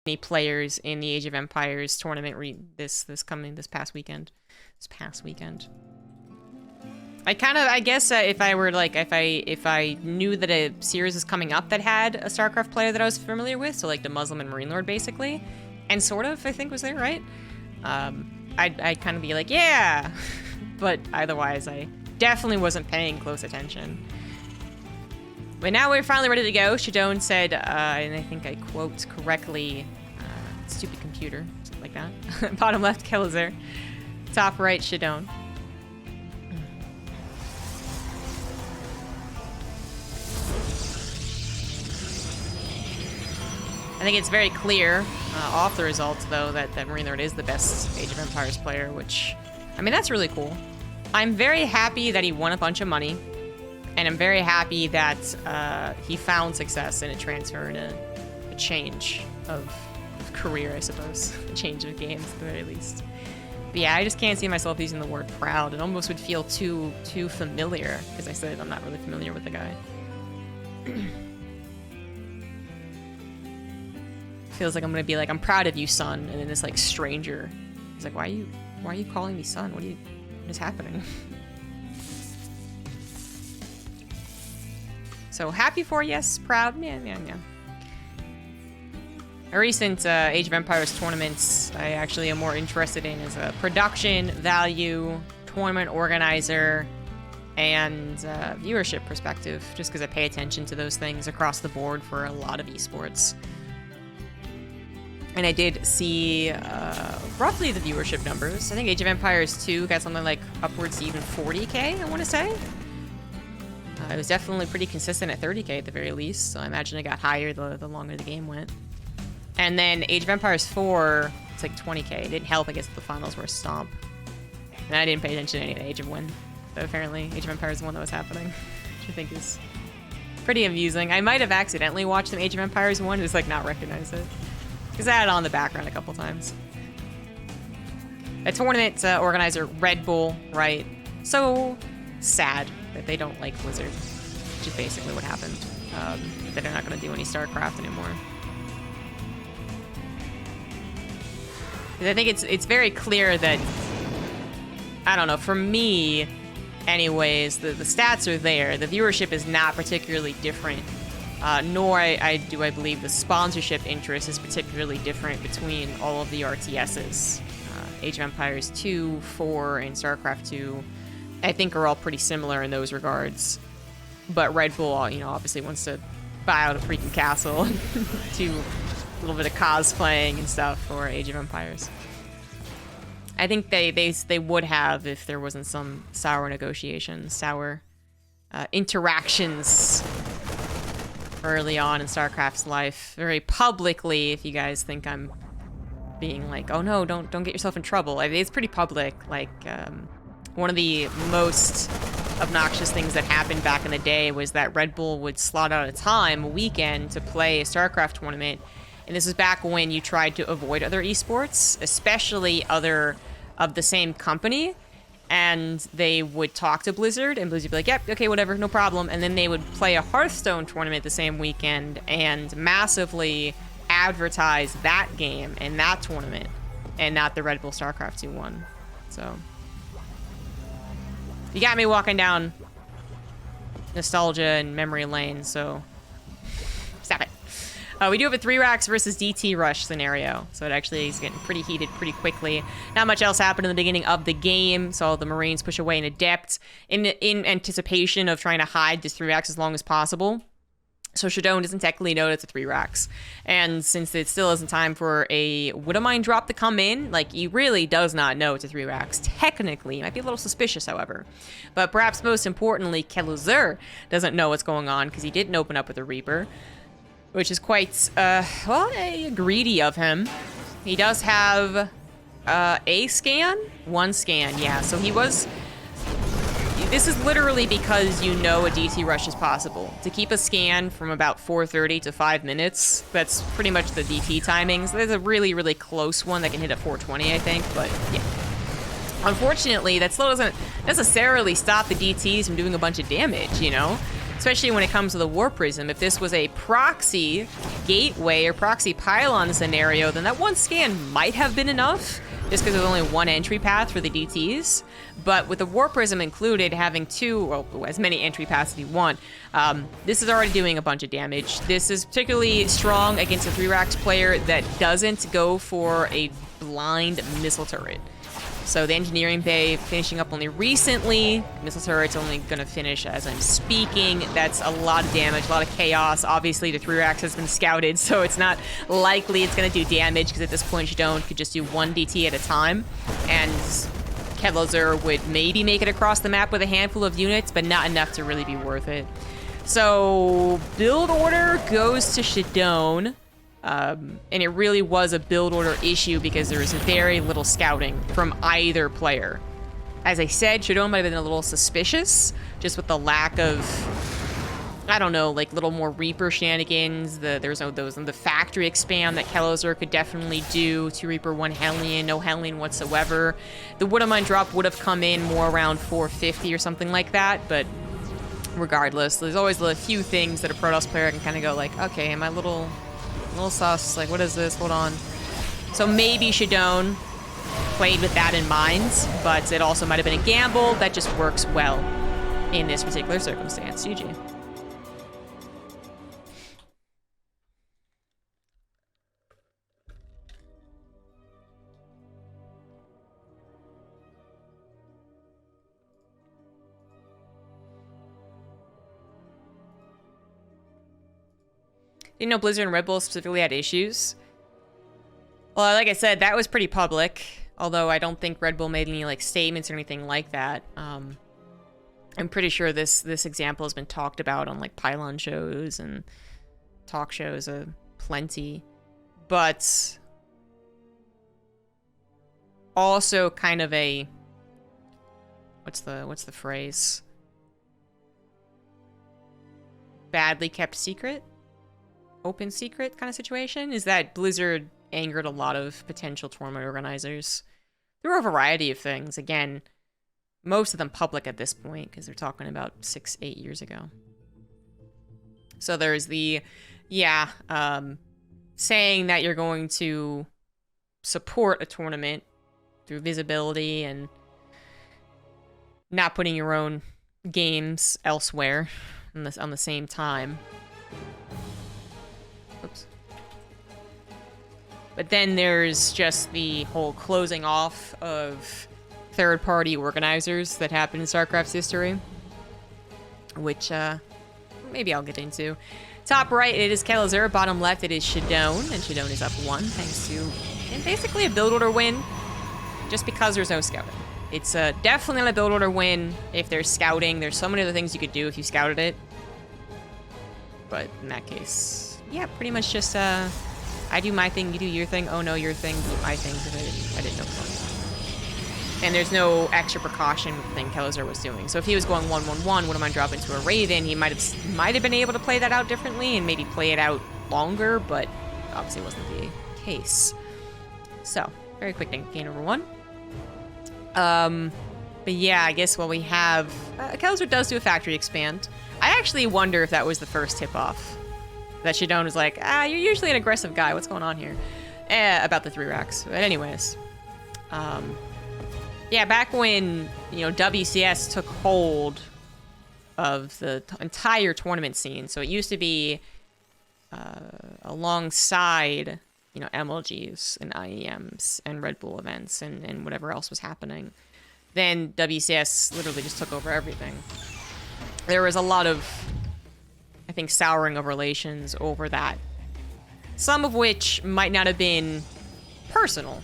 many players in the Age of Empires tournament this past weekend. I guess if I were like, if I knew that a series was coming up that had a StarCraft player that I was familiar with, so like the Muslim and Marine Lord basically, and sort of, I think was there, right? I'd kind of be like, yeah, but otherwise I definitely wasn't paying close attention. But now we're finally ready to go. Shadown said, and I think I quote correctly, stupid computer, something like that. Bottom left, Kelazhur. Top right, Shadown. I think it's very clear off the results, though, that Marine Lord is the best Age of Empires player, which, I mean, that's really cool. I'm very happy that he won a bunch of money, and I'm very happy that he found success in a transfer and a change of career, I suppose. A change of games, at the very least. But yeah, I just can't see myself using the word proud. It almost would feel too familiar, because I said I'm not really familiar with the guy. Feels like I'm gonna be like, I'm proud of you, son, and then this like stranger is like, why are you calling me son? What is happening? So happy for, yes, proud, yeah. A recent Age of Empires tournaments I actually am more interested in as a production value, tournament organizer, and viewership perspective, just because I pay attention to those things across the board for a lot of esports. And I did see roughly the viewership numbers. I think Age of Empires 2 got something like upwards to even 40K, I want to say. It was definitely pretty consistent at 30K at the very least, so I imagine it got higher the longer the game went. And then Age of Empires 4, it's like 20K. It didn't help, I guess, the finals were a stomp. And I didn't pay attention to any of the Age of Win. But apparently, Age of Empires is one that was happening, which I think is pretty amusing. I might have accidentally watched an Age of Empires 1 and just, like, not recognize it. Because I had it on the background a couple times. A tournament organizer, Red Bull, right? So sad that they don't like Blizzard, which is basically what happened. That they're not going to do any StarCraft anymore. I think it's very clear that, I don't know, for me, anyways, the stats are there. The viewership is not particularly different. Nor do I believe the sponsorship interest is particularly different between all of the RTSs. Age of Empires 2, 4, and StarCraft 2, I think are all pretty similar in those regards. But Red Bull, you know, obviously wants to buy out a freaking castle and do a little bit of cosplaying and stuff for Age of Empires. I think they would have if there wasn't some sour negotiations, sour interactions early on in StarCraft's life, very publicly, if you guys think I'm being like, oh no, don't get yourself in trouble. I mean, it's pretty public. Like, one of the most obnoxious things that happened back in the day was that Red Bull would slot out a weekend, to play a StarCraft tournament. And this was back when you tried to avoid other esports, especially other of the same company. And they would talk to Blizzard, and Blizzard would be like, yep, okay, whatever, no problem. And then they would play a Hearthstone tournament the same weekend and massively advertise that game and that tournament, and not the Red Bull StarCraft 2 one. So, you got me walking down nostalgia and memory lane, so stop it. We do have a 3 racks versus DT rush scenario, so it actually is getting pretty heated pretty quickly. Not much else happened in the beginning of the game, so the Marines push away an Adept in anticipation of trying to hide this 3 racks as long as possible. So Shadown doesn't technically know it's a 3 racks. And since it still isn't time for a Widowmine drop to come in, like, he really does not know it's a 3 racks. Technically, he might be a little suspicious, however. But perhaps most importantly, Kelazhur doesn't know what's going on because he didn't open up with a Reaper, which is quite, greedy of him. He does have a scan? 1 scan, yeah. So he was... This is literally because you know a DT rush is possible. To keep a scan from about 4:30 to 5 minutes, that's pretty much the DT timings. There's a really, really close one that can hit at 4:20, I think, but yeah. Unfortunately, that still doesn't necessarily stop the DTs from doing a bunch of damage, you know? Especially when it comes to the War Prism. If this was a proxy gateway or proxy pylon scenario, then that one scan might have been enough, just because there's only one entry path for the DTs. But with the Warp Prism included, having two, well, as many entry paths as you want, this is already doing a bunch of damage. This is particularly strong against a 3-Rax player that doesn't go for a blind missile turret. So the engineering bay finishing up only recently. Missile turret's only going to finish as I'm speaking. That's a lot of damage, a lot of chaos. Obviously, the 3-Rax has been scouted, so it's not likely it's going to do damage, because at this point, Shadown could just do one DT at a time. And Kelazhur would maybe make it across the map with a handful of units, but not enough to really be worth it. So build order goes to Shadown. And it really was a build order issue because there was very little scouting from either player. As I said, Shadown might have been a little suspicious, just with the lack of, I don't know, like little more Reaper shenanigans. There's no those in the factory expand that Kelazhur could definitely do. 2 Reaper, 1 Hellion, no Hellion whatsoever. The Woodamine drop would have come in more around 450 or something like that, but regardless, there's always a few things that a Protoss player can kind of go like, okay, am I a little sus, like what is this, hold on. So maybe Shadown played with that in mind, but it also might have been a gamble that just works well in this particular circumstance. GG. You know, Blizzard and Red Bull specifically had issues. Well, like I said, that was pretty public. Although I don't think Red Bull made any like statements or anything like that. I'm pretty sure this example has been talked about on like pylon shows and talk shows plenty. But also kind of a what's the phrase? Badly kept secret? Open secret kind of situation is that Blizzard angered a lot of potential tournament organizers through a variety of things. Again, most of them public at this point because they're talking about 6-8 years ago. So there's the, saying that you're going to support a tournament through visibility and not putting your own games elsewhere on the same time. Oops. But then there's just the whole closing off of third-party organizers that happened in StarCraft's history, which maybe I'll get into. Top right, it is Kelazhur. Bottom left, it is Shadown, and Shadown is up 1 thanks to basically a build order win, just because there's no scouting. It's definitely not a build order win if there's scouting. There's so many other things you could do if you scouted it. But in that case, yeah, pretty much just, I do my thing, you do your thing, oh no, your thing, do my thing, because I didn't know before. And there's no extra precaution with the thing Kelazhur was doing. So if he was going 1-1-1, would I drop into a Raven, he might have been able to play that out differently and maybe play it out longer, but obviously wasn't the case. So, very quick gain over 1. But yeah, I guess what we have, Kelazhur does do a factory expand. I actually wonder if that was the first tip-off. That Shadown was like, you're usually an aggressive guy. What's going on here? About the 3-Rax. But anyways. Yeah, back when, WCS took hold of the entire tournament scene. So it used to be alongside, MLGs and IEMs and Red Bull events and whatever else was happening. Then WCS literally just took over everything. There was a lot of, I think, souring of relations over that. Some of which might not have been personal.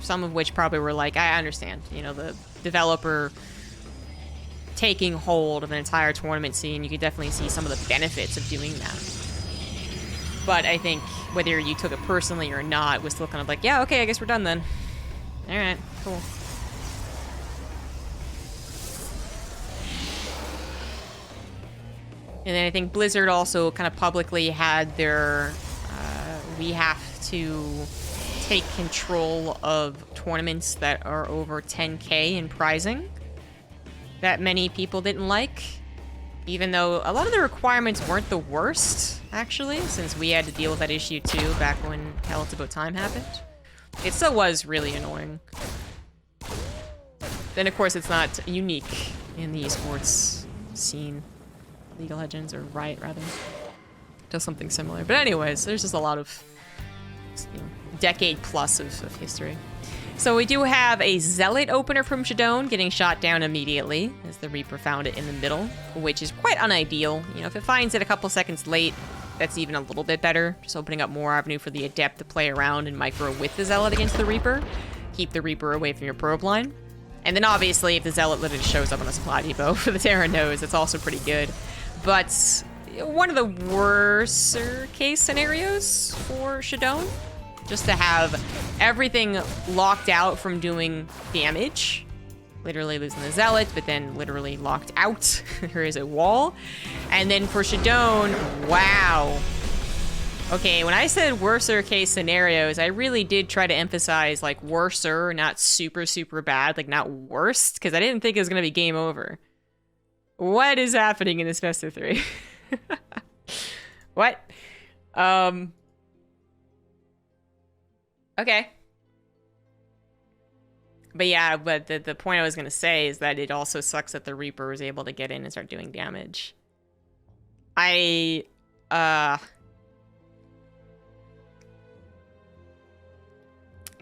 Some of which probably were like, I understand. The developer taking hold of an entire tournament scene, you could definitely see some of the benefits of doing that. But I think whether you took it personally or not was still kind of like, yeah, okay, I guess we're done then. All right, cool. And then I think Blizzard also kind of publicly had their, we have to take control of tournaments that are over 10K in prizing that many people didn't like. Even though a lot of the requirements weren't the worst, actually, since we had to deal with that issue too back when Hell It's About Time happened. It still was really annoying. Then, of course, it's not unique in the esports scene. League of Legends, or Riot, rather, does something similar. But anyways, there's just a lot of, you know, decade plus of history. So we do have a Zealot opener from Shadown getting shot down immediately, as the Reaper found it in the middle, which is quite unideal. You know, if it finds it a couple seconds late, that's even a little bit better. Just opening up more avenue for the Adept to play around and micro with the Zealot against the Reaper. Keep the Reaper away from your probe line. And then obviously, if the Zealot literally shows up on a supply depot for the Terra nose, it's also pretty good. But one of the worser case scenarios for Shadown, just to have everything locked out from doing damage. Literally losing the Zealot, but then literally locked out. There is a wall. And then for Shadown, wow. Okay, when I said worser case scenarios, I really did try to emphasize like worser, not super, super bad, like not worst, because I didn't think it was going to be game over. What is happening in this best of 3? What? Okay. But yeah, but the point I was going to say is that it also sucks that the Reaper was able to get in and start doing damage. I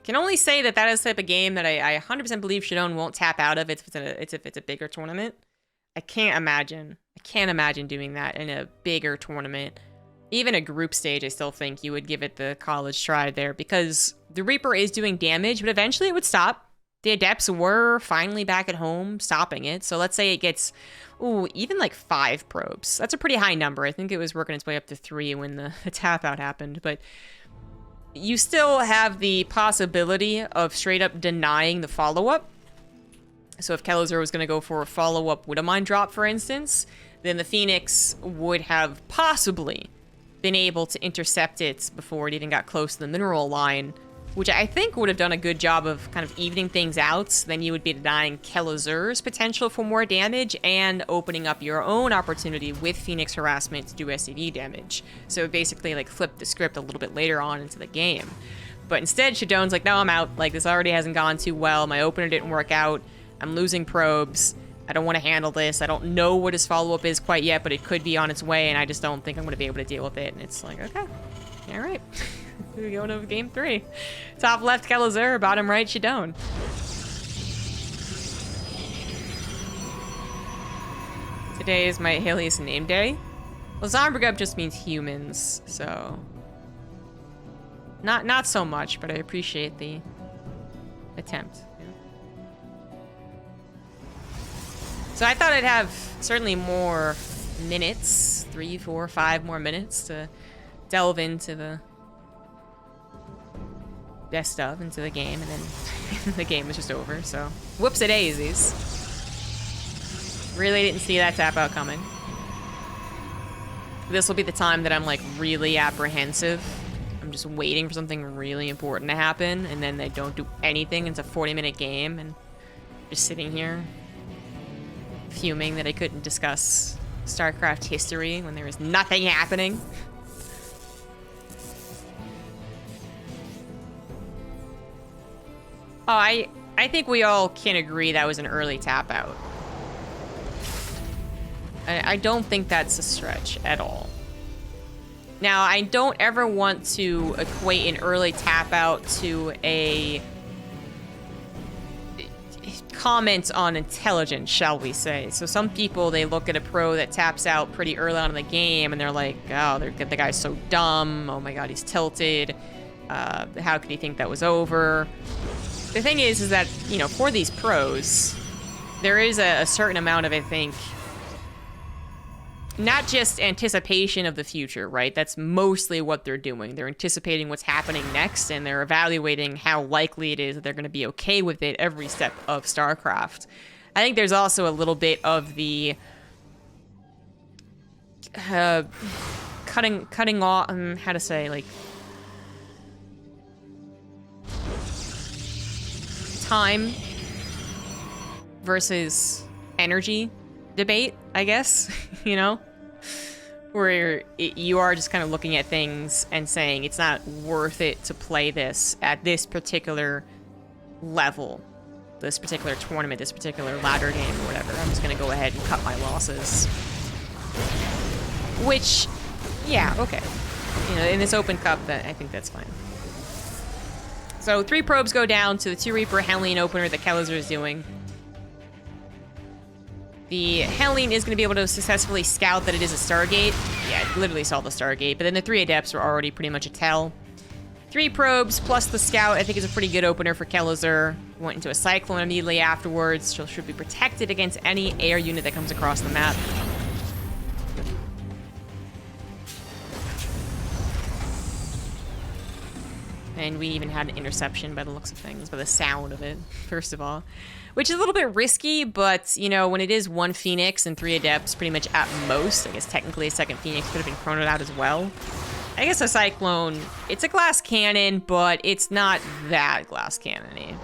can only say that that is the type of game that I 100% believe Shadown won't tap out of if it's a bigger tournament. I can't imagine doing that in a bigger tournament. Even a group stage, I still think you would give it the college try there, because the Reaper is doing damage, but eventually it would stop. The Adepts were finally back at home, stopping it. So let's say it gets, ooh, even like 5 probes. That's a pretty high number. I think it was working its way up to 3 when the tap out happened, but you still have the possibility of straight up denying the follow-up. So if Kelazhur was going to go for a follow-up with a mine drop, for instance, then the Phoenix would have possibly been able to intercept it before it even got close to the mineral line, which I think would have done a good job of kind of evening things out. Then you would be denying Kelazhur's potential for more damage and opening up your own opportunity with Phoenix Harassment to do SCV damage. So it basically like flipped the script a little bit later on into the game. But instead, Shadown's like, no, I'm out. Like, this already hasn't gone too well. My opener didn't work out. I'm losing probes. I don't want to handle this. I don't know what his follow-up is quite yet, but it could be on its way, and I just don't think I'm going to be able to deal with it. And it's like, okay, all right. We're going to game 3. Top left, Kelazhur. Bottom right, Shadown. Today is my Helios name day. Well, ZombieGrub just means humans, so... Not so much, but I appreciate the attempt. So I thought I'd have certainly more minutes, 3, 4, 5 more minutes to delve into the best of, into the game, and then the game was just over, so whoops-a-daisies. Really didn't see that tap out coming. This will be the time that I'm like really apprehensive. I'm just waiting for something really important to happen, and then they don't do anything. It's a 40-minute game, and just sitting here fuming that I couldn't discuss StarCraft history when there was nothing happening. Oh, I think we all can agree that was an early tap out. I don't think that's a stretch at all. Now, I don't ever want to equate an early tap out to a comment on intelligence, shall we say. So some people, they look at a pro that taps out pretty early on in the game and they're like, oh, the guy's so dumb. Oh my god, he's tilted. How could he think that was over? The thing is that, you know, for these pros, there is a certain amount of, I think, not just anticipation of the future, right? That's mostly what they're doing. They're anticipating what's happening next, and they're evaluating how likely it is that they're going to be okay with it every step of StarCraft. I think there's also a little bit of the cutting off, how to say, like, time versus energy debate, I guess, you know? Where you are just kind of looking at things and saying it's not worth it to play this at this particular level, this particular tournament, this particular ladder game or whatever. I'm just going to go ahead and cut my losses. Which, yeah, okay. You know, in this open cup, I think that's fine. So 3 probes go down to the 2 Reaper Helene opener that Kelazhur is doing. The Helene is going to be able to successfully scout that it is a Stargate. Yeah, it literally saw the Stargate, but then the 3 Adepts are already pretty much a tell. 3 probes plus the scout, I think, is a pretty good opener for Kelazhur. Went into a Cyclone immediately afterwards. She should be protected against any air unit that comes across the map. And we even had an interception by the looks of things, by the sound of it, first of all. Which is a little bit risky, but, you know, when it is 1 Phoenix and 3 Adepts pretty much at most, I guess technically a 2nd Phoenix could have been chronoed out as well. I guess a Cyclone, it's a glass cannon, but it's not that glass cannon-y.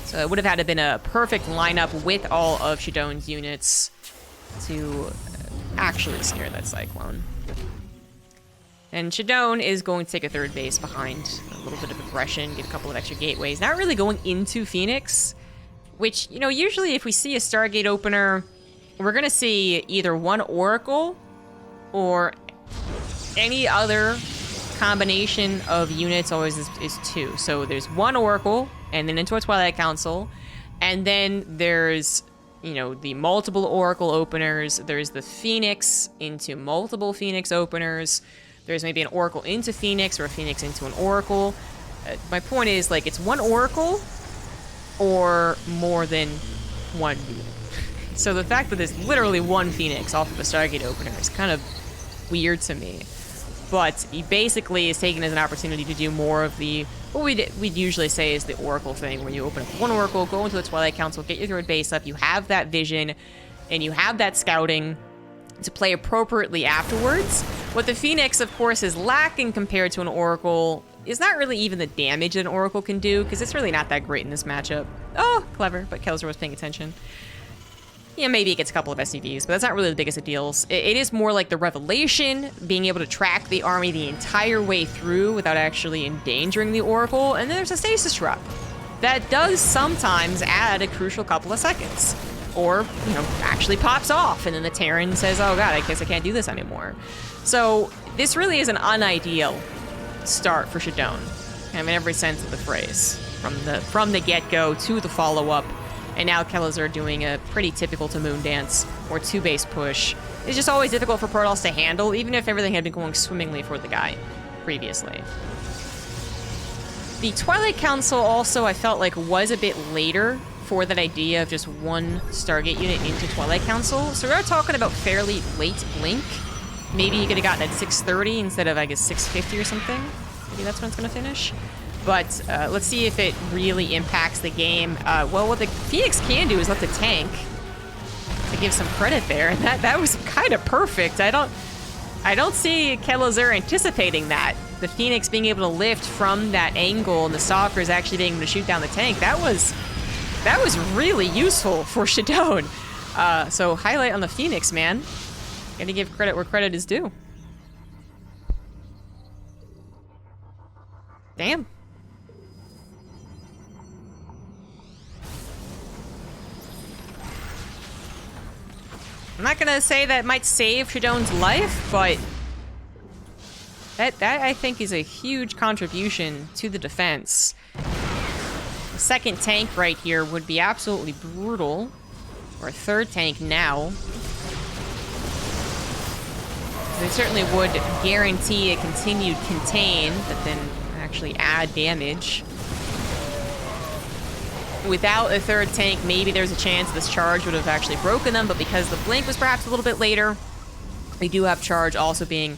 So it would have had to have been a perfect lineup with all of Shadown's units to actually snare that Cyclone. And Shadown is going to take a 3rd base behind, a little bit of aggression, get a couple of extra gateways. Not really going into Phoenix, which, you know, usually if we see a Stargate opener, we're going to see either 1 Oracle or any other combination of units. Always is 2. So there's 1 Oracle, and then into a Twilight Council, and then there's, you know, the multiple Oracle openers. There's the Phoenix into multiple Phoenix openers. There's maybe an Oracle into Phoenix or a Phoenix into an Oracle. My point is, like, it's 1 Oracle or more than 1 unit. So the fact that there's literally 1 Phoenix off of a Stargate opener is kind of weird to me. But he basically is taken as an opportunity to do more of the, what we'd usually say is the Oracle thing, where you open up 1 Oracle, go into the Twilight Council, get your 3rd base up, you have that vision, and you have that scouting to play appropriately afterwards. What the Phoenix, of course, is lacking compared to an Oracle is not really even the damage that an Oracle can do, because it's really not that great in this matchup. Oh, clever, but Kelazhur was paying attention. Yeah, maybe it gets a couple of SCVs, but that's not really the biggest of deals. It is more like the Revelation, being able to track the army the entire way through without actually endangering the Oracle, and then there's a Stasis Drop. That does sometimes add a crucial couple of seconds. Or, you know, actually pops off, and then the Terran says, oh god, I guess I can't do this anymore. So, this really is an unideal start for Shadown. I mean, every sense of the phrase. From the get-go to the follow-up, and now Kelazhur doing a pretty typical to Moon Dance, or 2-base push. It's just always difficult for Protoss to handle, even if everything had been going swimmingly for the guy previously. The Twilight Council also, I felt like, was a bit later for that idea of just 1 Stargate unit into Twilight Council. So we are talking about fairly late blink. Maybe you could have gotten at 6:30 instead of, I guess, 6:50 or something. Maybe that's when it's going to finish. But let's see if it really impacts the game. Well, what the Phoenix can do is let the tank, to give some credit there, and that was kind of perfect. I don't see Kelazhur anticipating that. The Phoenix being able to lift from that angle and the Stalkers actually being able to shoot down the tank. That was really useful for Shadown. So highlight on the Phoenix, man. Gotta give credit where credit is due. Damn. I'm not gonna say that might save Shadown's life, but that I think is a huge contribution to the defense. The 2nd tank right here would be absolutely brutal. Or a 3rd tank now. They certainly would guarantee a continued contain, but then actually add damage. Without a 3rd tank, maybe there's a chance this charge would have actually broken them, but because the blink was perhaps a little bit later, we do have charge also being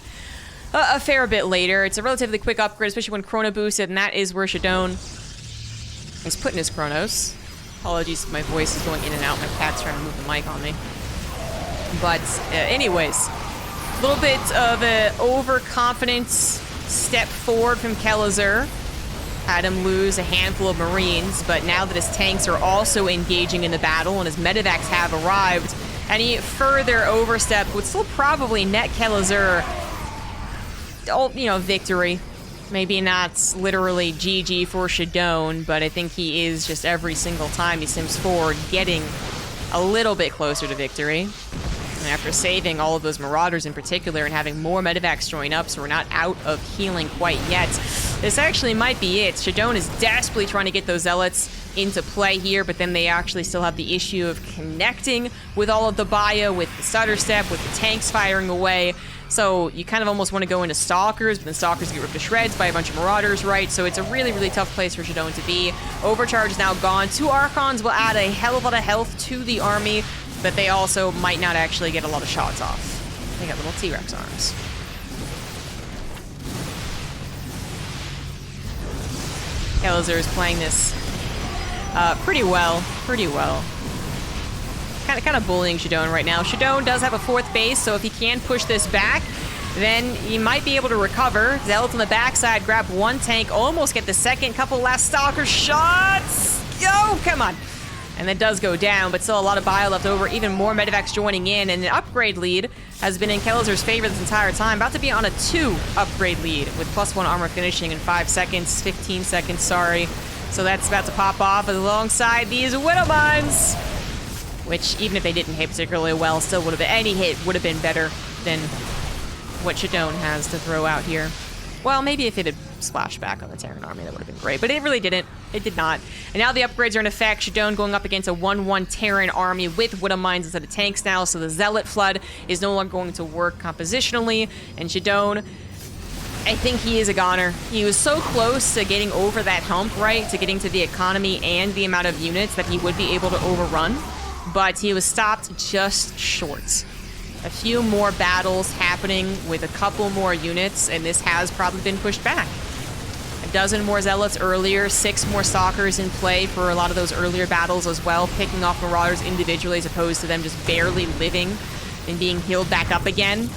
a fair bit later. It's a relatively quick upgrade, especially when chrono boosted, and that is where Shadown is putting his chronos. Apologies, my voice is going in and out. My cat's trying to move the mic on me. But anyways, a little bit of an overconfident step forward from Kelazhur. Had him lose a handful of Marines, but now that his tanks are also engaging in the battle and his medevacs have arrived, Any further overstep would still probably net Kelazhur, you know, victory. Maybe not literally GG for Shadown, but I think he is just every single time he sims forward getting a little bit closer to victory. And after saving all of those Marauders in particular and having more medevacs join up, so we're not out of healing quite yet, this actually might be it. Shadown is desperately trying to get those Zealots into play here, but then they actually still have the issue of connecting with all of the bio, with the stutter step, with the tanks firing away. So you kind of almost want to go into Stalkers, but then Stalkers get ripped to shreds by a bunch of Marauders, right? So it's a really, really tough place for Shadown to be. Overcharge is now gone. 2 Archons will add a hell of a lot of health to the army, but they also might not actually get a lot of shots off. They got little T-Rex arms. Kelazhur is playing this pretty well. Kind of bullying Shadown right now. Shadown does have a 4th base, so if he can push this back, then he might be able to recover. Zealots on the backside grab 1 tank, almost get the 2nd. Couple last Stalker shots. Yo, come on. And that does go down, but still a lot of bio left over. Even more medevacs joining in, and an upgrade lead has been in Kelazhur's favor this entire time. About to be on a 2 upgrade lead with +1 armor finishing in 5 seconds, 15 seconds, sorry. So that's about to pop off alongside these Widow Mines, which, even if they didn't hit particularly well, still would have been, any hit would have been better than what Shadown has to throw out here. Well, maybe if it had splashed back on the Terran army, that would have been great, but it really didn't. It did not. And now the upgrades are in effect. Shadown going up against a 1-1 Terran army with Widow Mines instead of tanks now, so the Zealot Flood is no longer going to work compositionally, and Shadown, I think he is a goner. He was so close to getting over that hump, right, to getting to the economy and the amount of units that he would be able to overrun, but he was stopped just short. A few more battles happening with a couple more units, and this has probably been pushed back. A dozen more Zealots earlier, 6 more Stalkers in play for a lot of those earlier battles as well, picking off Marauders individually as opposed to them just barely living and being healed back up again.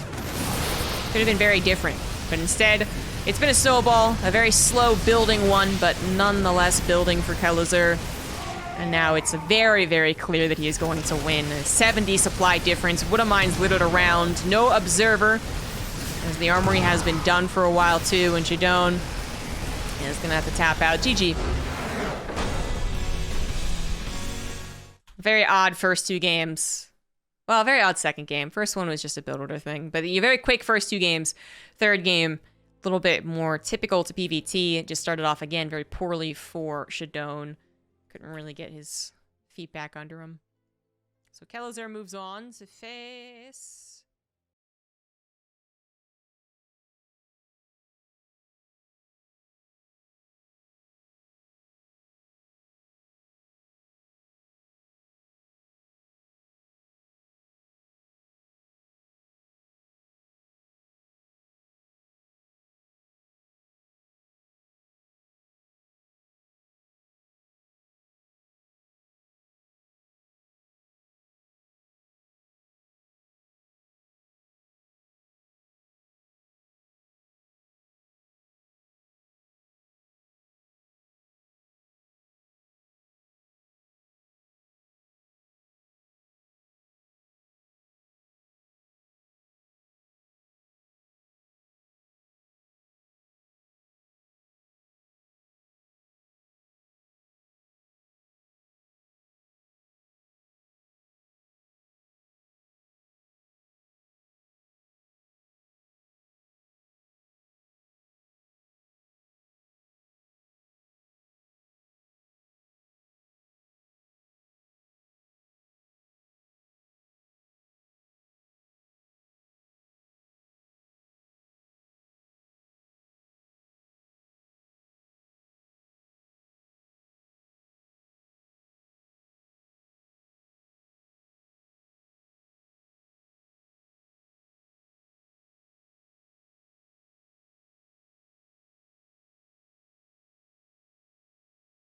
Could have been very different, but instead, it's been a snowball, a very slow building one, but nonetheless building for Kelazhur. And now it's very, very clear that he is going to win. A 70 supply difference. Widow Mines littered around. No observer, as the armory has been done for a while too. And Shadown is going to have to tap out. GG. Very odd first 2 games. Well, very odd second game. First one was just a build order thing. But a very quick first 2 games. Third game, a little bit more typical to PvT. It just started off again very poorly for Shadown. Couldn't really get his feet back under him. So Kelazhur moves on to face